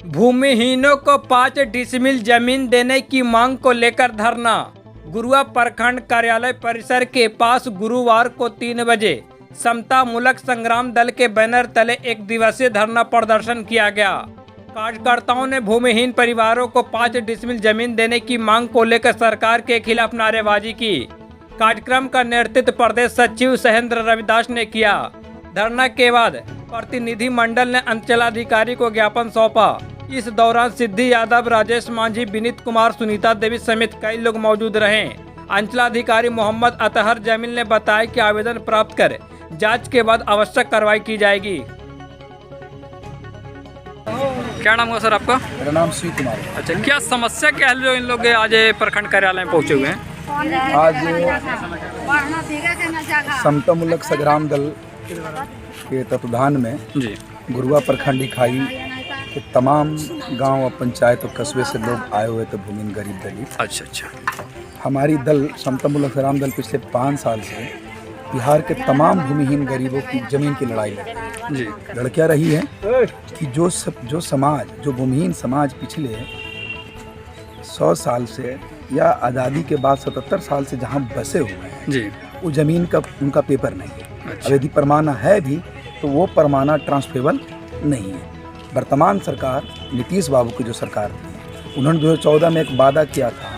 भूमिहीनों को 5 डिसमिल जमीन देने की मांग को लेकर धरना। गुरुआ प्रखंड कार्यालय परिसर के पास गुरुवार को 3 बजे समता मूलक संग्राम दल के बैनर तले एक दिवसीय धरना प्रदर्शन किया गया। कार्यकर्ताओं ने भूमिहीन परिवारों को 5 डिसमिल जमीन देने की मांग को लेकर सरकार के खिलाफ नारेबाजी की। कार्यक्रम का नेतृत्व प्रदेश सचिव सहेंद्र रविदास ने किया। धरना के बाद प्रतिनिधि मंडल ने अंचलाधिकारी को ज्ञापन सौंपा। इस दौरान सिद्धि यादव, राजेश मांझी, विनीत कुमार, सुनीता देवी समेत कई लोग मौजूद रहे। अंचलाधिकारी मोहम्मद अतहर जमील ने बताया कि आवेदन प्राप्त कर जांच के बाद आवश्यक कार्रवाई की जाएगी। क्या नाम है सर आपका? मेरा नाम शिव कुमार है। अच्छा, क्या समस्या क्या है जो इन लोग आज प्रखंड कार्यालय में पहुंचे हुए हैं? आज समता मूलक संग्राम दल के तत्वाधान में जी गुरुआ प्रखंड इकाई के तमाम गांव और पंचायत और कस्बे से लोग आए हुए थे, भूमिहीन गरीब दलित। अच्छा। हमारी दल समता मूलक संग्राम दल पिछले 5 साल से बिहार के तमाम भूमिहीन गरीबों की जमीन की लड़ाई लड़कियाँ रही है कि जो समाज, जो भूमिहीन समाज पिछले 100 साल से या आज़ादी के बाद 77 साल से जहाँ बसे हुए हैं जी, वो ज़मीन का उनका पेपर नहीं है। अच्छा। यदि परमाना है भी तो वो परमाना ट्रांसफरेबल नहीं है। वर्तमान सरकार, नीतीश बाबू की जो सरकार थी, उन्होंने 2014 में एक वादा किया था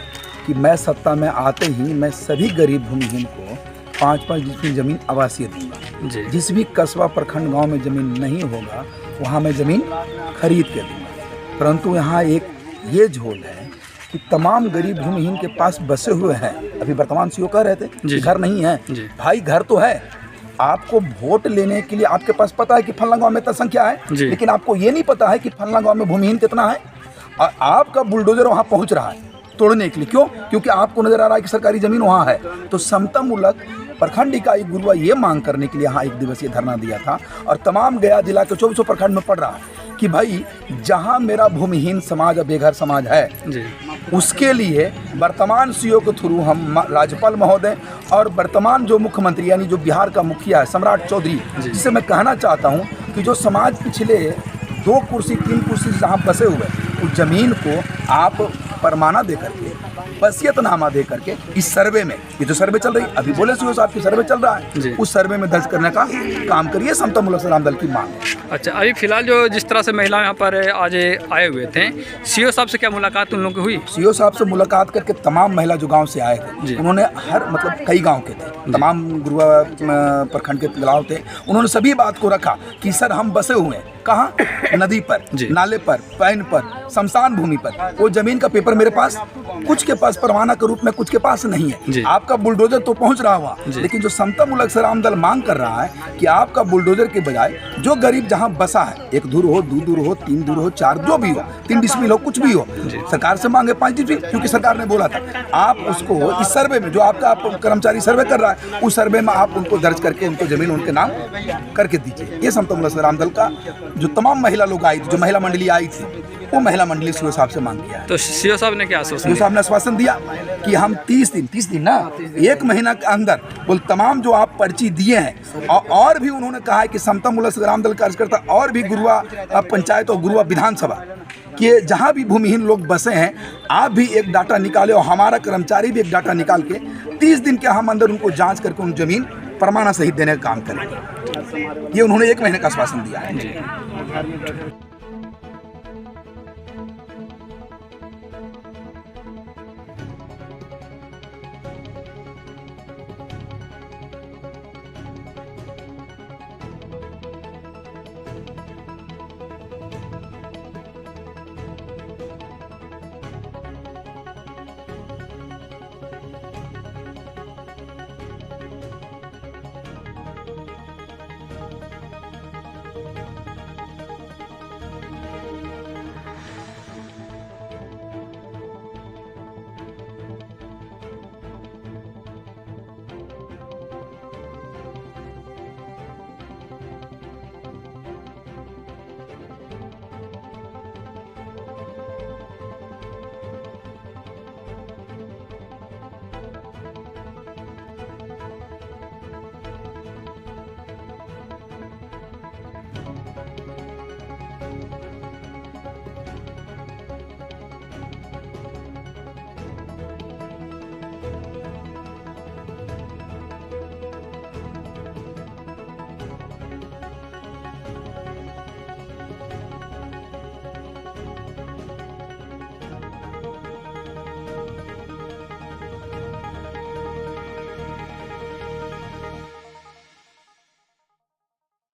कि मैं सत्ता में आते ही मैं सभी गरीब भूमिहीन को 5-5 डिसमिल ज़मीन आवासीय दूंगा। जिस भी कस्बा प्रखंड गांव में ज़मीन नहीं होगा वहां मैं ज़मीन खरीद के दूंगा। परंतु यहाँ एक ये झोल है कि तमाम गरीब भूमिहीन के पास बसे हुए हैं। अभी वर्तमान सीओ कह रहे थे कि घर नहीं है। भाई, घर तो है। आपको वोट लेने के लिए आपके पास पता है कि फलना गांव में इतना संख्या है, लेकिन आपको ये नहीं पता है कि फलना गांव में भूमिहीन कितना है। और आपका बुलडोजर वहां पहुंच रहा है तोड़ने के लिए। क्यों? क्योंकि आपको नजर आ रहा है कि सरकारी जमीन वहां है। तो समता मूलक प्रखंड इकाई गुरुआ ये मांग करने के लिए यहाँ एक दिवसीय धरना दिया था और तमाम गया जिला के 24 प्रखंड में पड़ रहा है कि भाई, जहाँ मेरा भूमिहीन समाज और बेघर समाज है उसके लिए वर्तमान सीओ के थ्रू हम राज्यपाल महोदय और वर्तमान जो मुख्यमंत्री यानी जो बिहार का मुखिया है सम्राट चौधरी, जिसे मैं कहना चाहता हूँ कि जो समाज पिछले 2 कुर्सी 3 कुर्सी जहाँ बसे हुए उस जमीन को आप परमाना दे करके, वसीयतनामा दे करके इस सर्वे में, ये जो सर्वे चल रही है, अभी बोले सीओ साहब की सर्वे चल रहा है, उस सर्वे में दर्ज करने का काम करिए। समता मूलक संग्राम दल की मांग है। अच्छा, अभी फिलहाल जो जिस तरह से महिला यहाँ पर आज आए हुए थे, सीओ साहब से क्या मुलाकात उन लोगों की हुई? सीओ साहब से मुलाकात करके तमाम महिला जो गाँव से आए थे, उन्होंने कई गाँव के थे, तमाम गुरुआ प्रखंड के गाँव थे, उन्होंने सभी बात को रखा कि सर हम बसे हुए हैं कहाँ? नदी पर, नाले पर, पैन पर, शमशान भूमि पर। वो जमीन का पेपर मेरे पास, कुछ के पास परवाना के रूप में, कुछ के पास नहीं है। आपका बुलडोजर तो पहुंच रहा हुआ, लेकिन जो समता मूलक संग्राम दल मांग कर रहा है कि आपका बुलडोजर के बजाय जो गरीब जहां बसा है, 1 दूर हो, 2 दूर हो, 3 दूर हो, 4 जो भी हो, 3 डिसमिल हो, कुछ भी हो, सरकार से मांगे 5 डिसमिल, क्योंकि सरकार ने बोला था आप उसको इस सर्वे में, जो आपका कर्मचारी सर्वे कर रहा है, उस सर्वे में आप उनको दर्ज करके उनको जमीन उनके नाम करके दीजिए। ये समता मूलक संग्राम दल का जो तमाम महिला लोग आई थी, जो महिला मंडली आई थी, वो महिला मंडली सीओ साहब से मांग किया है। तो सीओ साहब ने क्या आश्वासन? सीओ साहब ने आश्वासन दिया कि हम 30 दिन ना, 1 महीना के अंदर वो तमाम जो आप पर्ची दिए हैं, और भी उन्होंने कहा है कि समता मूलक संग्राम दल कार्यकर्ता और भी गुरुआ पंचायत और गुरुआ विधानसभा कि जहाँ भी भूमिहीन लोग बसे हैं, आप भी एक डाटा निकाले और हमारा कर्मचारी भी एक डाटा निकाल के 30 दिन के हम अंदर उनको जाँच करके उन जमीन प्रमाणा सहित देने का काम करेंगे। ये उन्होंने 1 महीने का आश्वासन दिया है।